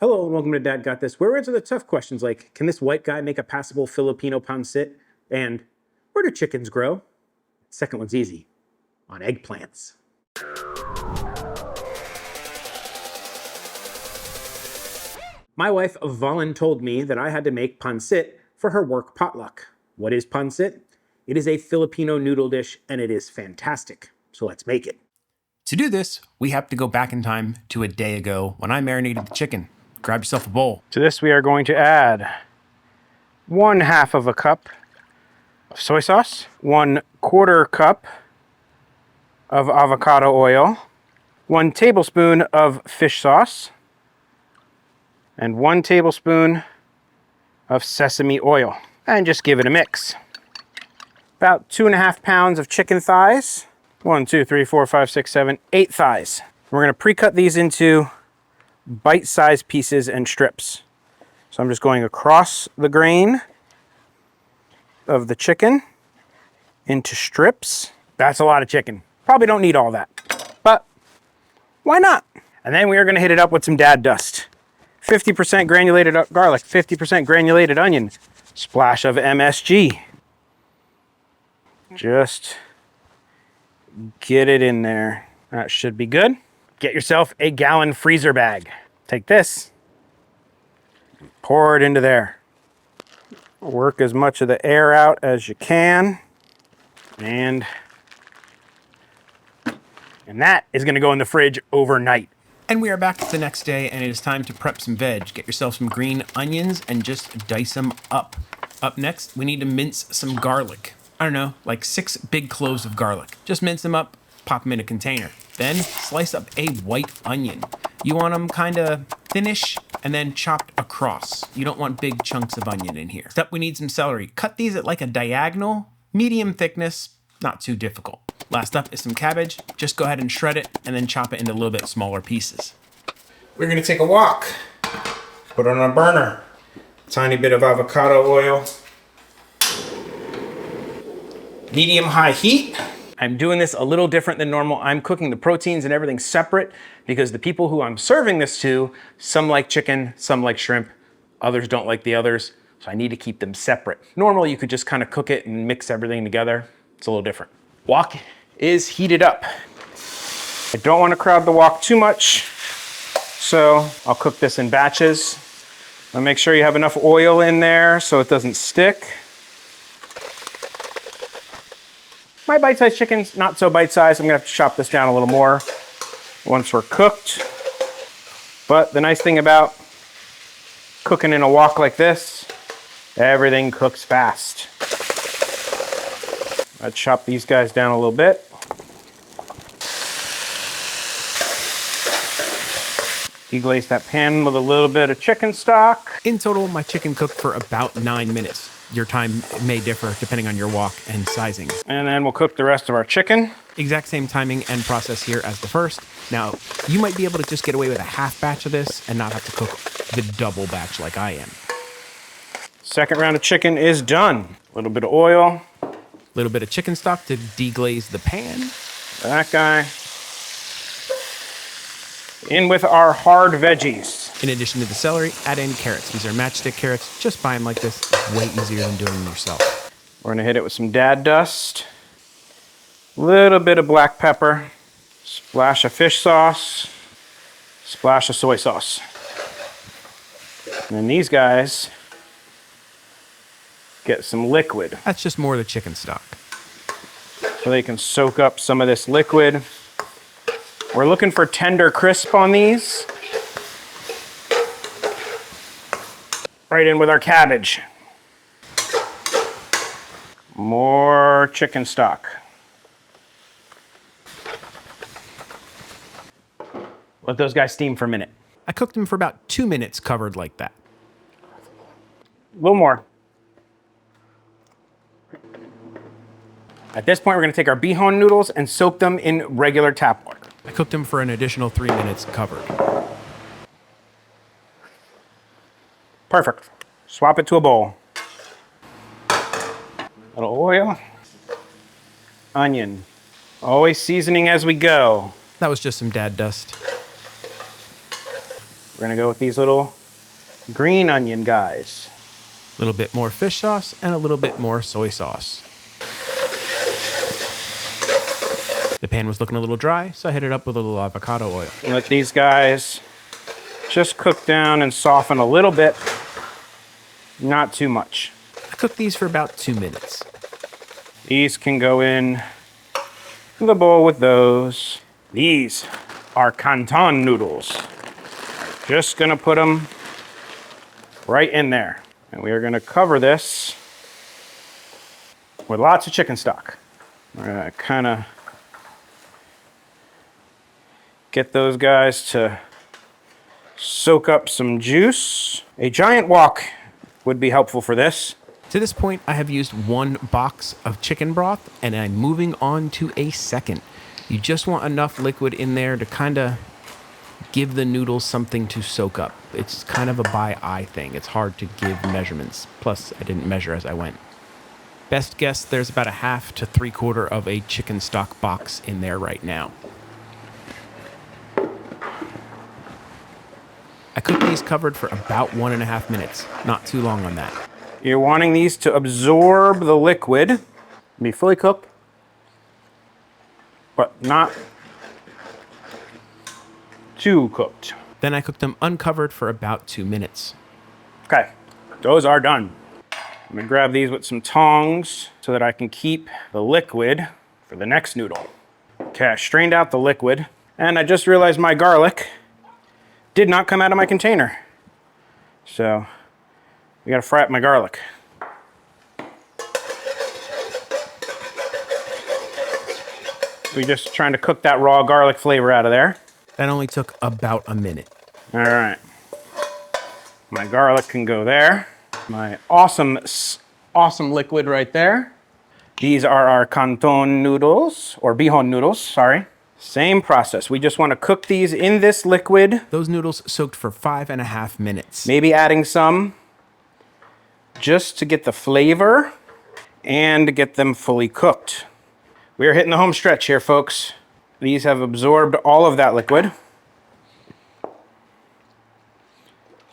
Hello and welcome to Dad Got This, where we answer the tough questions like, can this white guy make a passable Filipino pancit? And where do chickens grow? Second one's easy, on eggplants. My wife Valen told me that I had to make pancit for her work potluck. What is pancit? It is a Filipino noodle dish and it is fantastic. So let's make it. To do this, we have to go back in time to a day ago when I marinated the chicken. Grab yourself a bowl. To this we are going to add 1/2 of a cup of soy sauce, 1/4 cup of avocado oil, 1 tablespoon of fish sauce, and 1 tablespoon of sesame oil. And just give it a mix. About 2.5 pounds of chicken thighs. 1, 2, 3, 4, 5, 6, 7, 8 thighs. We're gonna pre-cut these into bite-sized pieces and strips. So I'm just going across the grain of the chicken into strips. That's a lot of chicken. Probably don't need all that, but why not? And then we are gonna hit it up with some dad dust. 50% granulated garlic, 50% granulated onion, splash of MSG. Just get it in there. That should be good. Get yourself a gallon freezer bag. Take this, pour it into there. Work as much of the air out as you can. And that is gonna go in the fridge overnight. And we are back the next day and it is time to prep some veg. Get yourself some green onions and just dice them up. Up next, we need to mince some garlic. I don't know, like 6 big cloves of garlic. Just mince them up, pop them in a container. Then slice up a white onion. You want them kind of thinnish and then chopped across. You don't want big chunks of onion in here. Next up, we need some celery. Cut these at like a diagonal, medium thickness, not too difficult. Last up is some cabbage. Just go ahead and shred it and then chop it into a little bit smaller pieces. We're gonna take a wok, put it on a burner. Tiny bit of avocado oil. Medium-high heat. I'm doing this a little different than normal. I'm cooking the proteins and everything separate because the people who I'm serving this to, some like chicken, some like shrimp, others don't like the others, so I need to keep them separate. Normally you could just kind of cook it and mix everything together. It's a little different. Wok is heated up. I don't want to crowd the wok too much, so I'll cook this in batches. I'll make sure you have enough oil in there so it doesn't stick. My bite-sized chicken's not so bite-sized. I'm gonna have to chop this down a little more once we're cooked. But the nice thing about cooking in a wok like this, everything cooks fast. I'll chop these guys down a little bit. Deglaze that pan with a little bit of chicken stock. In total, my chicken cooked for about 9 minutes. Your time may differ depending on your wok and sizing. And then we'll cook the rest of our chicken. Exact same timing and process here as the first. Now, you might be able to just get away with a half batch of this and not have to cook the double batch like I am. Second round of chicken is done. A little bit of oil. A little bit of chicken stock to deglaze the pan. That guy. In with our hard veggies. In addition to the celery, add in carrots. These are matchstick carrots. Just buy them like this. It's way easier than doing them yourself. We're gonna hit it with some dad dust. A little bit of black pepper. Splash of fish sauce. Splash of soy sauce. And then these guys get some liquid. That's just more of the chicken stock. So they can soak up some of this liquid. We're looking for tender crisp on these. Right in with our cabbage. More chicken stock. Let those guys steam for a minute. I cooked them for about 2 minutes covered like that. A little more. At this point, we're gonna take our bihon noodles and soak them in regular tap water. I cooked them for an additional 3 minutes covered. Perfect. Swap it to a bowl. A little oil. Onion. Always seasoning as we go. That was just some dad dust. We're gonna go with these little green onion guys. A little bit more fish sauce and a little bit more soy sauce. The pan was looking a little dry, so I hit it up with a little avocado oil. Let these guys just cook down and soften a little bit, not too much. I cooked these for about 2 minutes. These can go in the bowl with those. These are canton noodles. Just gonna put them right in there. And we are gonna cover this with lots of chicken stock. We're gonna kinda get those guys to soak up some juice. A giant wok would be helpful for this. To this point, I have used 1 box of chicken broth, and I'm moving on to a second. You just want enough liquid in there to kind of give the noodles something to soak up. It's kind of a by eye thing. It's hard to give measurements. Plus, I didn't measure as I went. Best guess, there's about a half to 3/4 of a chicken stock box in there right now. I cooked these covered for about 1.5 minutes. Not too long on that. You're wanting these to absorb the liquid, be fully cooked, but not too cooked. Then I cooked them uncovered for about 2 minutes. Okay, those are done. I'm gonna grab these with some tongs so that I can keep the liquid for the next noodle. Okay, I strained out the liquid, and I just realized my garlic did not come out of my container. So we gotta fry up my garlic. We're just trying to cook that raw garlic flavor out of there. That only took about a minute. All right. My garlic can go there. My awesome liquid right there. These are our canton noodles, or bihon noodles, sorry. Same process. We just want to cook these in this liquid. Those noodles soaked for 5.5 minutes. Maybe adding some just to get the flavor and to get them fully cooked. We are hitting the home stretch here, folks. These have absorbed all of that liquid. So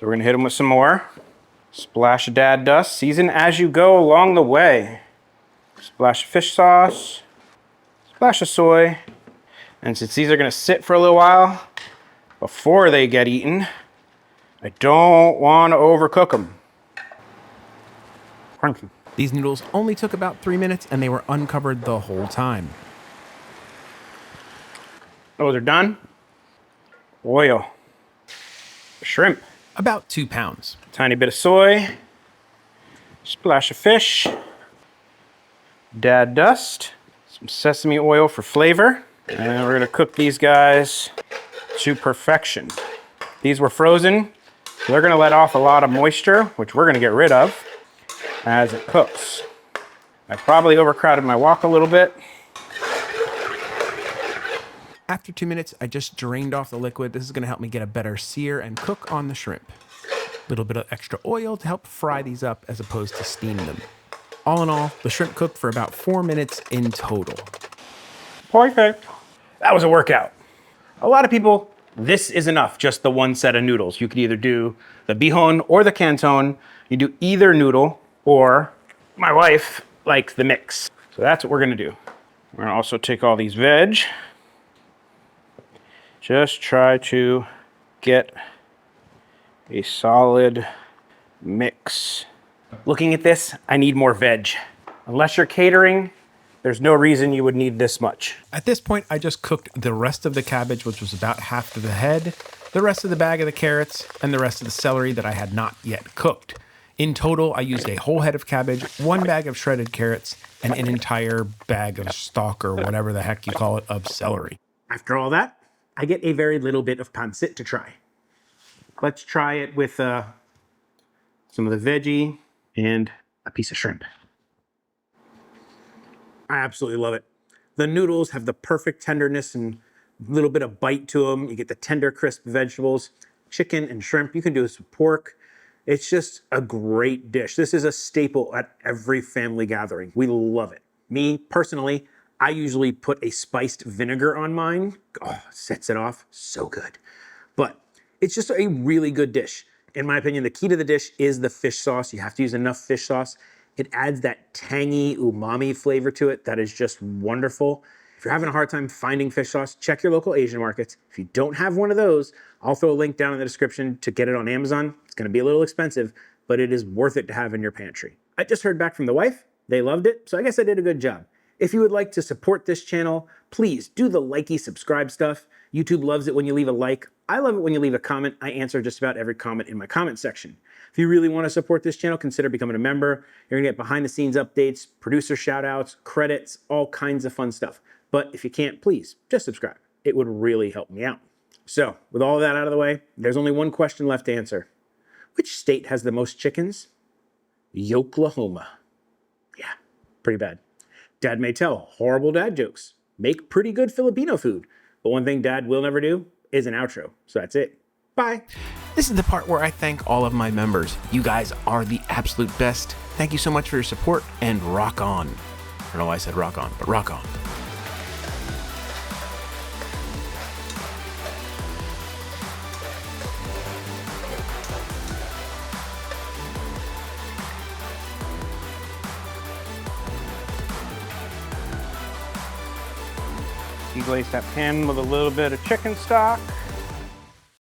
we're gonna hit them with some more. Splash of Dad Dust. Season as you go along the way. Splash of fish sauce. Splash of soy. And since these are gonna sit for a little while before they get eaten, I don't want to overcook them. Crunchy. These noodles only took about 3 minutes and they were uncovered the whole time. Those are done. Oil. Shrimp. About 2 pounds. Tiny bit of soy. Splash of fish. Dad Dust. Some sesame oil for flavor. And we're gonna cook these guys to perfection. These were frozen, so they're gonna let off a lot of moisture, which we're gonna get rid of as it cooks. I probably overcrowded my wok a little bit. After 2 minutes, I just drained off the liquid. This is gonna help me get a better sear and cook on the shrimp. A little bit of extra oil to help fry these up as opposed to steam them. All in all, the shrimp cooked for about 4 minutes in total. Perfect. That was a workout. A lot of people, this is enough, just the one set of noodles. You could either do the bihon or the canton. You do either noodle, or my wife likes the mix. So that's what we're gonna do. We're gonna also take all these veg. Just try to get a solid mix. Looking at this, I need more veg. Unless you're catering, there's no reason you would need this much. At this point, I just cooked the rest of the cabbage, which was about half of the head, the rest of the bag of the carrots, and the rest of the celery that I had not yet cooked. In total, I used a whole head of cabbage, 1 bag of shredded carrots, and an entire bag of stalk, or whatever the heck you call it, of celery. After all that, I get a very little bit of pancit to try. Let's try it with some of the veggie and a piece of shrimp. I absolutely love it. The noodles have the perfect tenderness and a little bit of bite to them. You get the tender, crisp vegetables, chicken and shrimp. You can do this with pork. It's just a great dish. This is a staple at every family gathering. We love it. Me, personally, I usually put a spiced vinegar on mine. Oh, sets it off so good. But It's just a really good dish. In my opinion, the key to the dish is the fish sauce. You have to use enough fish sauce. It adds that tangy umami flavor to it that is just wonderful. If you're having a hard time finding fish sauce, check your local Asian markets. If you don't have one of those, I'll throw a link down in the description to get it on Amazon. It's gonna be a little expensive, but it is worth it to have in your pantry. I just heard back from the wife. They loved it, so I guess I did a good job. If you would like to support this channel, please do the likey, subscribe stuff. YouTube loves it when you leave a like. I love it when you leave a comment. I answer just about every comment in my comment section. If you really want to support this channel, consider becoming a member. You're gonna get behind the scenes updates, producer shout outs, credits, all kinds of fun stuff. But if you can't, please just subscribe. It would really help me out. So with all that out of the way, there's only one question left to answer. Which state has the most chickens? Yoklahoma. Yeah, pretty bad. Dad may tell horrible dad jokes, make pretty good Filipino food, but one thing Dad will never do is an outro. So that's it. Bye. This is the part where I thank all of my members. You guys are the absolute best. Thank you so much for your support, and rock on. I don't know why I said rock on, but rock on. You glaze that pan with a little bit of chicken stock.